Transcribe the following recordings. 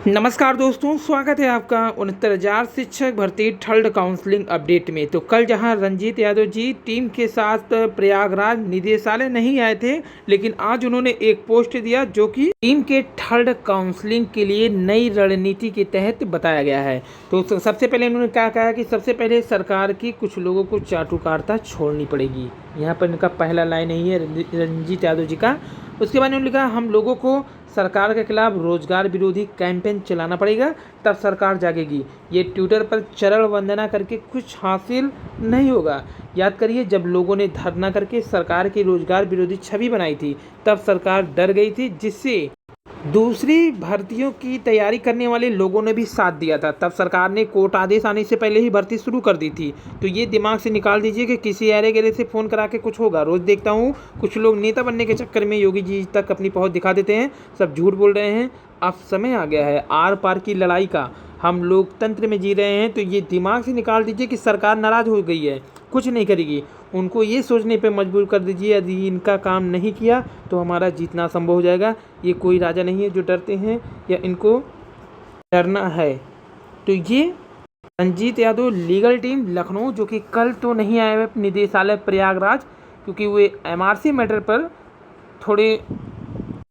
नमस्कार दोस्तों, स्वागत है आपका 69,000 शिक्षक भर्ती थर्ड काउंसलिंग अपडेट में। तो कल जहां रंजीत यादव जी टीम के साथ प्रयागराज निदेशालय नहीं आए थे, लेकिन आज उन्होंने एक पोस्ट दिया जो कि टीम के थर्ड काउंसलिंग के लिए नई रणनीति के तहत बताया गया है। तो सबसे पहले उन्होंने क्या कहा कि सबसे पहले सरकार की कुछ लोगों को चाटुकारिता छोड़नी पड़ेगी। यहाँ पर इनका पहला लाइन यही है रंजीत यादव जी का। उसके बाद उन्होंने लिखा हम लोगों को सरकार के खिलाफ रोजगार विरोधी कैंपेन चलाना पड़ेगा, तब सरकार जागेगी। ये ट्विटर पर चरण वंदना करके कुछ हासिल नहीं होगा। याद करिए, जब लोगों ने धरना करके सरकार की रोजगार विरोधी छवि बनाई थी, तब सरकार डर गई थी, जिससे दूसरी भर्तियों की तैयारी करने वाले लोगों ने भी साथ दिया था। तब सरकार ने कोर्ट आदेश आने से पहले ही भर्ती शुरू कर दी थी। तो ये दिमाग से निकाल दीजिए कि किसी अरे गहरे से फ़ोन करा के कुछ होगा। रोज़ देखता हूँ कुछ लोग नेता बनने के चक्कर में योगी जी तक अपनी पहुँच दिखा देते हैं। सब झूठ बोल रहे हैं। अब समय आ गया है आर पार की लड़ाई का। हम लोकतंत्र में जी रहे हैं, तो ये दिमाग से निकाल दीजिए कि सरकार नाराज़ हो गई है, कुछ नहीं करेगी। उनको ये सोचने पे मजबूर कर दीजिए, यदि इनका काम नहीं किया तो हमारा जीतना संभव हो जाएगा। ये कोई राजा नहीं है जो डरते हैं या इनको डरना है। तो ये रंजीत यादव लीगल टीम लखनऊ, जो कि कल तो नहीं आए हुए निदेशालय प्रयागराज, क्योंकि वे एमआरसी मैटर पर थोड़े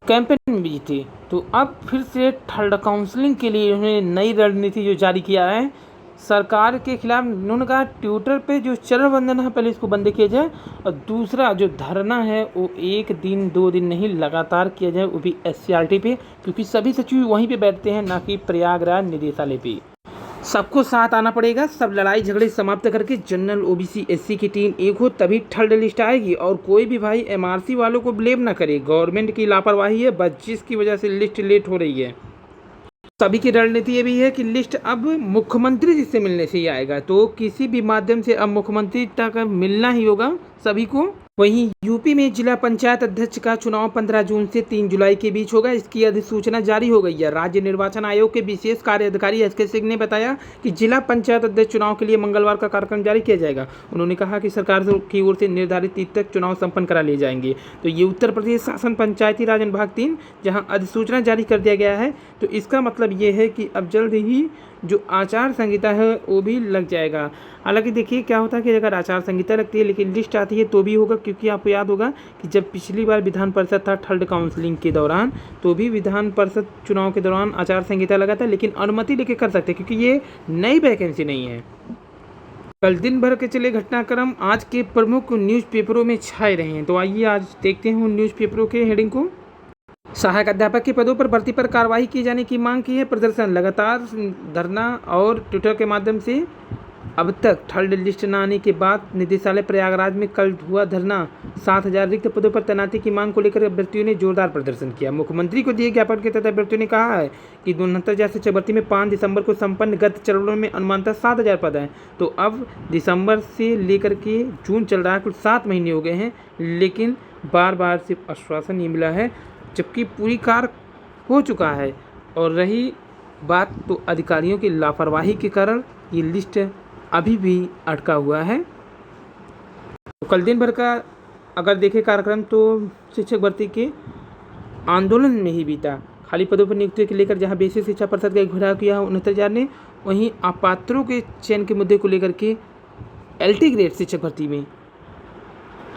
कैंपेन में बिजी थे। तो अब फिर से थर्ड काउंसलिंग के लिए उन्होंने नई रणनीति जो जारी किया है सरकार के खिलाफ। उन्होंने कहा ट्विटर पे जो चरण वंदन है पहले इसको बंद किया जाए, और दूसरा जो धरना है वो 1 दिन 2 दिन नहीं लगातार किया जाए, वो भी एससीईआरटी पे, क्योंकि सभी सचिव वहीं पे बैठते हैं, ना कि प्रयागराज निदेशालय पे। सबको साथ आना पड़ेगा। सब लड़ाई झगड़े समाप्त करके जनरल ओबीसी एससी की टीम एक हो, तभी थर्ड लिस्ट आएगी। और कोई भी भाई एमआरसी वालों को ब्लेम ना करे, गवर्नमेंट की लापरवाही है बस, जिसकी वजह से लिस्ट लेट हो रही है। सभी की रणनीति ये भी है कि लिस्ट अब मुख्यमंत्री जी से मिलने से ही आएगा, तो किसी भी माध्यम से अब मुख्यमंत्री तक मिलना ही होगा सभी को। वहीं यूपी में जिला पंचायत अध्यक्ष का चुनाव 15 जून से 3 जुलाई के बीच होगा। इसकी अधिसूचना जारी हो गई है। राज्य निर्वाचन आयोग के विशेष कार्य अधिकारी एसके सिंह ने बताया कि जिला पंचायत अध्यक्ष चुनाव के लिए मंगलवार का कार्यक्रम जारी किया जाएगा। उन्होंने कहा कि सरकार की ओर से निर्धारित तिथि तक चुनाव संपन्न करा लिए जाएंगे। तो ये उत्तर प्रदेश शासन पंचायती राज विभाग 3 जहाँ अधिसूचना जारी कर दिया गया है। तो इसका मतलब ये है कि अब जल्द ही जो आचार संहिता है वो भी लग जाएगा। हालांकि देखिए क्या होता है कि अगर आचार संहिता लगती है लेकिन लिस्ट आती है तो भी होगा, क्योंकि आपको याद होगा कि जब पिछली बार विधान परिषद था थर्ड काउंसलिंग के दौरान, तो भी विधान परिषद चुनाव के दौरान आचार संहिता लगा था, लेकिन अनुमति लेके कर सकते, क्योंकि ये नई वैकेंसी नहीं है। कल दिन भर के चले घटनाक्रम आज के प्रमुख न्यूज़पेपरों में छाए रहे हैं। तो आइए आज देखते हैं उन न्यूज़पेपरों के हेडिंग को। सहायक अध्यापक के पदों पर भर्ती पर कार्रवाई किए जाने की मांग की है। प्रदर्शन लगातार, धरना और ट्विटर के माध्यम से। अब तक थर्ड लिस्ट न आने के बाद निदेशालय प्रयागराज में कल हुआ धरना। 7,000 रिक्त पदों पर तैनाती की मांग को लेकर अभ्यर्थियों ने जोरदार प्रदर्शन किया। मुख्यमंत्री को दिए ज्ञापन के तहत अभ्यर्थियों ने कहा है कि 69,000 शिक्षक भर्ती में 5 दिसंबर को संपन्न गत चरणों में अनुमानतः 7,000 पद हैं। तो अब दिसंबर से लेकर के जून चल रहा है, कुल 7 महीने हो गए हैं, लेकिन बार बार सिर्फ आश्वासन ही मिला है, जबकि पूरी कार्य हो चुका है। और रही बात तो अधिकारियों की लापरवाही के कारण ये लिस्ट अभी भी अटका हुआ है। तो कल दिन भर का अगर देखें कार्यक्रम तो शिक्षक भर्ती के आंदोलन में ही बीता। खाली पदों पर नियुक्ति को लेकर जहां बेसिक शिक्षा परिषद का घेराव किया 69,000 ने, वहीं अपात्रों के चयन के मुद्दे को लेकर के एलटी ग्रेड शिक्षक भर्ती में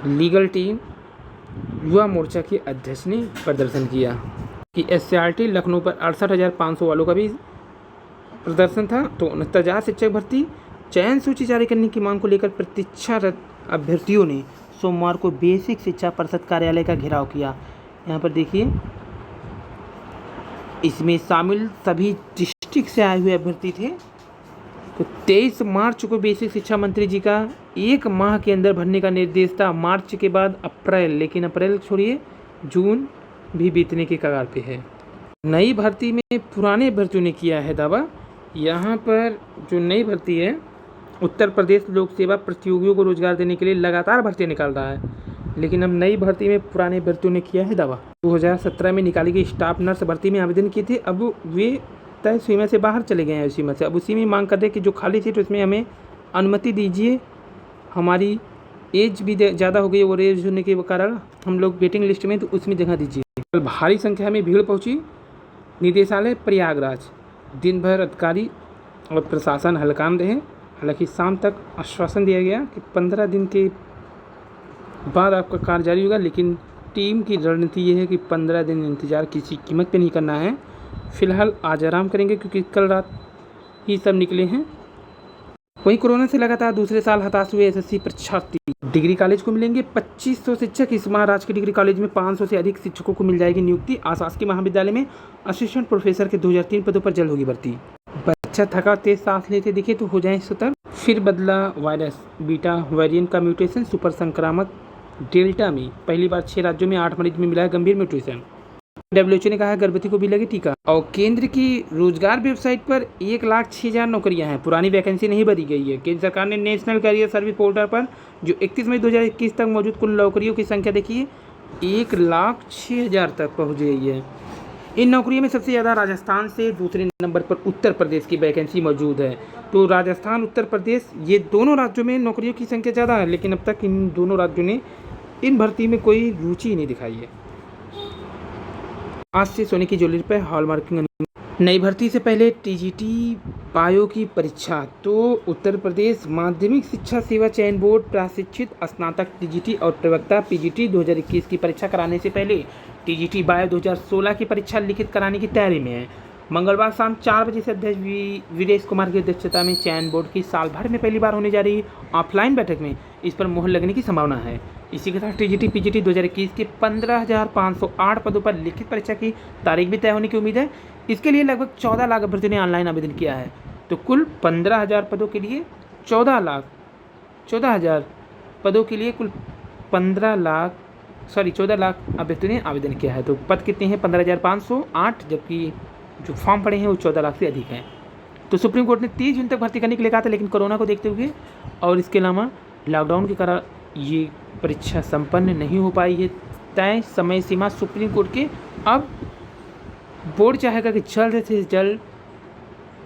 लीगल टीम युवा मोर्चा के अध्यक्ष ने प्रदर्शन किया कि एससीईआरटी लखनऊ पर 68,500 वालों का भी प्रदर्शन था। तो 69,000 शिक्षक भर्ती चयन सूची जारी करने की मांग को लेकर प्रतीक्षारत अभ्यर्थियों ने सोमवार को बेसिक शिक्षा परिषद कार्यालय का घेराव किया। यहाँ पर देखिए, इसमें शामिल सभी डिस्ट्रिक्ट से आए हुए अभ्यर्थी थे। तो 23 मार्च को बेसिक शिक्षा मंत्री जी का 1 माह के अंदर भरने का निर्देश था। मार्च के बाद अप्रैल, लेकिन अप्रैल छोड़िए जून भी बीतने के कगार पे है। नई भर्ती में पुराने भर्तियों ने किया है दावा। यहाँ पर जो नई भर्ती है, उत्तर प्रदेश लोक सेवा प्रतियोगियों को रोजगार देने के लिए लगातार भर्ती निकाल रहा है, लेकिन अब नई भर्ती में पुराने भर्तियों ने किया है दावा। 2017 में निकाली गई स्टाफ नर्स भर्ती में आवेदन किए थे, अब वे तय सीमा से बाहर चले गए हैं सीमा से। अब उसी में मांग कर रहे हैं कि जो खाली सीट उसमें हमें अनुमति दीजिए, हमारी एज भी ज़्यादा हो गई, और एज होने के कारण हम लोग वेटिंग लिस्ट में, तो उसमें जगह दीजिए। कल भारी संख्या में भीड़ पहुँची निदेशालय प्रयागराज। दिन भर अधिकारी और प्रशासन हलकान रहे। हालांकि शाम तक आश्वासन दिया गया कि 15 दिन के बाद आपका कार्य जारी होगा, लेकिन टीम की रणनीति ये है कि 15 दिन इंतज़ार किसी कीमत पे नहीं करना है। फिलहाल आज आराम करेंगे क्योंकि कल रात ही सब निकले हैं। वहीं कोरोना से लगातार दूसरे साल हताश हुए एसएससी परीक्षार्थी। डिग्री कॉलेज को मिलेंगे 2500 शिक्षक। इस माह राजकीय डिग्री कॉलेज में 500 से अधिक शिक्षकों को मिल जाएगी नियुक्ति। आशासकीय महाविद्यालय में असिस्टेंट प्रोफेसर के 2003 पदों पर जल्द होगी भर्ती। बच्चा थका तेज सांस लेते दिखे तो हो जाए सतर्क। फिर बदला वायरस, बीटा वेरिएंट का म्यूटेशन। सुपर संक्रामक डेल्टा में पहली बार 6 राज्यों में 8 मरीज में मिला है गंभीर म्यूटेशन। WHO ने कहा है गर्भवती को भी लगे टीका। और केंद्र की रोजगार वेबसाइट पर 1,06,000 नौकरियां हैं, पुरानी वैकेंसी नहीं भरी गई है। केंद्र सरकार ने नेशनल कैरियर सर्विस पोर्टल पर जो 31 मई 2021 तक मौजूद कुल नौकरियों की संख्या देखिए 1,06,000 तक पहुंच गई है। इन नौकरियों में सबसे ज़्यादा राजस्थान से, दूसरे नंबर पर उत्तर प्रदेश की वैकेंसी मौजूद है। तो राजस्थान, उत्तर प्रदेश, ये दोनों राज्यों में नौकरियों की संख्या ज़्यादा है, लेकिन अब तक इन दोनों राज्यों ने इन भर्ती में कोई रुचि नहीं दिखाई है। आज से सोने की ज्वेलरी पर हॉलमार्किंग। नई भर्ती से पहले टीजीटी बायो की परीक्षा। तो उत्तर प्रदेश माध्यमिक शिक्षा सेवा चयन बोर्ड प्रशिक्षित स्नातक टीजीटी और प्रवक्ता पीजीटी 2021 की परीक्षा कराने से पहले टीजीटी बायो 2016 की परीक्षा लिखित कराने की तैयारी में है। मंगलवार शाम 4 बजे से अध्यक्ष वीरेश कुमार की अध्यक्षता में चयन बोर्ड की साल भर में पहली बार होने जा रही ऑफलाइन बैठक में इस पर मोहर लगने की संभावना है। इसी के साथ टीजीटी पीजीटी 2021 के 15,508 पदों पर लिखित परीक्षा की तारीख भी तय होने की उम्मीद है। इसके लिए लगभग 14 लाख अभ्यर्थियों ने ऑनलाइन आवेदन किया है। तो कुल 15,000 पदों के लिए 14,000 पदों के लिए कुल 14 लाख अभ्यर्थियों ने आवेदन किया है। तो पद कितने हैं? 15,508, जबकि जो फॉर्म पड़े हैं वो 14 लाख से अधिक हैं। तो सुप्रीम कोर्ट ने 30 जून तक भर्ती करने के लिए कहा था, लेकिन कोरोना को देखते हुए और इसके अलावा लॉकडाउन के कारण ये परीक्षा संपन्न नहीं हो पाई है तय समय सीमा सुप्रीम कोर्ट के। अब बोर्ड चाहेगा कि जल्द से जल्द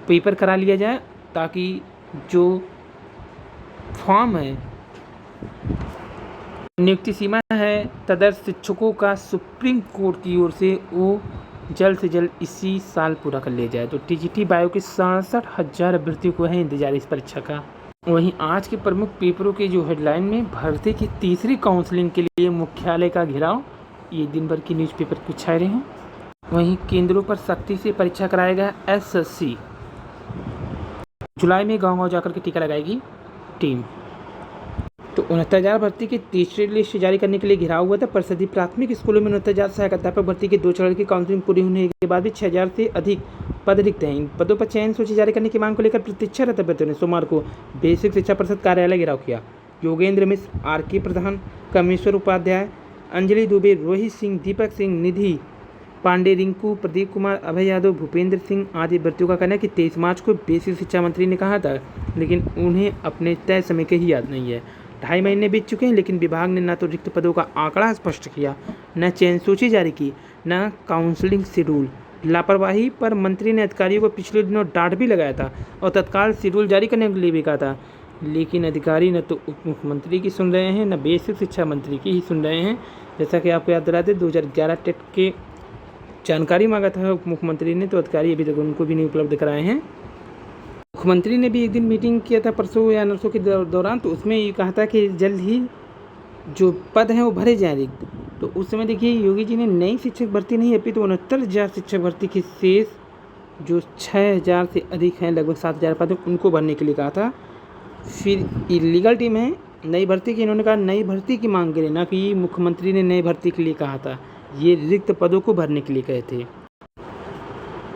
पेपर करा लिया जाए, ताकि जो फॉर्म है, नियुक्ति सीमा है तदर्थ शिक्षकों का सुप्रीम कोर्ट की ओर से वो जल्द से जल्द इसी साल पूरा कर लिया जाए। तो टीजीटी बायो के 67,000 अभ्यर्थियों को है इंतजार इस परीक्षा का। वहीं आज के प्रमुख पेपरों के जो हेडलाइन में भर्ती की तीसरी काउंसलिंग के लिए मुख्यालय का घेराव, ये दिन भर की न्यूज़पेपर पे छाए रहे हैं। वहीं केंद्रों पर सख्ती से परीक्षा कराएगा एसएससी। जुलाई में गांव-गांव जाकर के टीका लगाएगी टीम। तो 69,000 भर्ती की तीसरी लिस्ट जारी करने के लिए घेराव हुआ था। परिषदीय प्राथमिक स्कूलों में 69,000 सहायक अध्यापक भर्ती के 2 चरण की काउंसलिंग पूरी होने के बाद भी 6,000 से अधिक पद रिक्त हैं। इन पदों पर चयन सूची जारी करने की मांग को लेकर प्रतीक्षारत अभ्यर्थियों ने सोमवार को बेसिक शिक्षा परिषद कार्यालय घेराव किया। योगेंद्र मिश्र, आर.के. प्रधान, कमेश्वर उपाध्याय, अंजलि दुबे, रोहित सिंह, दीपक सिंह, निधि पांडे, रिंकू, प्रदीप कुमार, अभय यादव, भूपेंद्र सिंह आदि अभ्यर्थियों का कहना है कि 23 मार्च को बेसिक शिक्षा मंत्री ने कहा था, लेकिन उन्हें अपने तय समय के ही याद नहीं है। 2.5 महीने बीत चुके हैं, लेकिन विभाग ने न तो रिक्त पदों का आंकड़ा स्पष्ट किया, न चयन सूची जारी की, न काउंसलिंग शेड्यूल। लापरवाही पर मंत्री ने अधिकारियों को पिछले दिनों डांट भी लगाया था और तत्काल शेड्यूल जारी करने के लिए भी कहा था, लेकिन अधिकारी न तो उप मुख्यमंत्री की सुन रहे हैं, न बेसिक शिक्षा मंत्री की ही सुन रहे हैं। जैसा कि आपको याद दिलाते 2011 टेट के जानकारी मांगा था उप मुख्यमंत्री ने, तो अधिकारी अभी तक उनको भी नहीं उपलब्ध कराए हैं। मुख्यमंत्री ने भी एक दिन मीटिंग किया था परसों या नरसों के दौरान, तो उसमें ये कहा था कि जल्द ही जो पद हैं वो भरे जाएं रिक्त। तो उस समय देखिए योगी जी ने नई शिक्षक भर्ती नहीं अपी तो 69,000 शिक्षक भर्ती के शेष जो 6,000 से अधिक हैं, लगभग 7,000 पद उनको भरने के लिए कहा था। फिर लीगल टीम है नई भर्ती की, इन्होंने कहा नई भर्ती की मांग करें, ना कि मुख्यमंत्री ने नई भर्ती के लिए कहा था, ये रिक्त पदों को भरने के लिए कहे थे।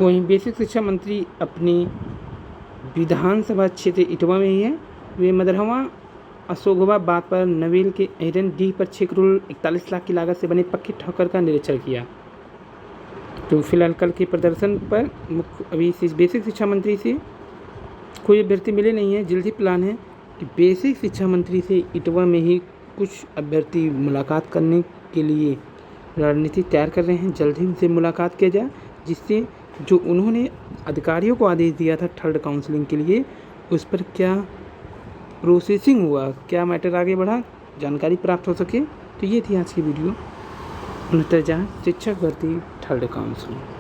वहीं बेसिक शिक्षा मंत्री अपनी विधानसभा क्षेत्र इटवा में ही है। वे मदरहवा अशोकवा बात पर नवेल के एरन डी पर 6 करोड़ 41 लाख की लागत से बने पक्के ठोकर का निरीक्षण किया। तो फिलहाल कल के प्रदर्शन पर अभी बेसिक शिक्षा मंत्री से कोई अभ्यर्थी मिले नहीं है। जल्द ही प्लान है कि बेसिक शिक्षा मंत्री से इटवा में ही कुछ अभ्यर्थी मुलाकात करने के लिए रणनीति तैयार कर रहे हैं। जल्द ही उनसे मुलाकात किया जाए, जिससे जो उन्होंने अधिकारियों को आदेश दिया था थर्ड काउंसलिंग के लिए, उस पर क्या प्रोसेसिंग हुआ, क्या मैटर आगे बढ़ा, जानकारी प्राप्त हो सके। तो ये थी आज की वीडियो। 69,000 शिक्षक भर्ती थर्ड काउंसलिंग।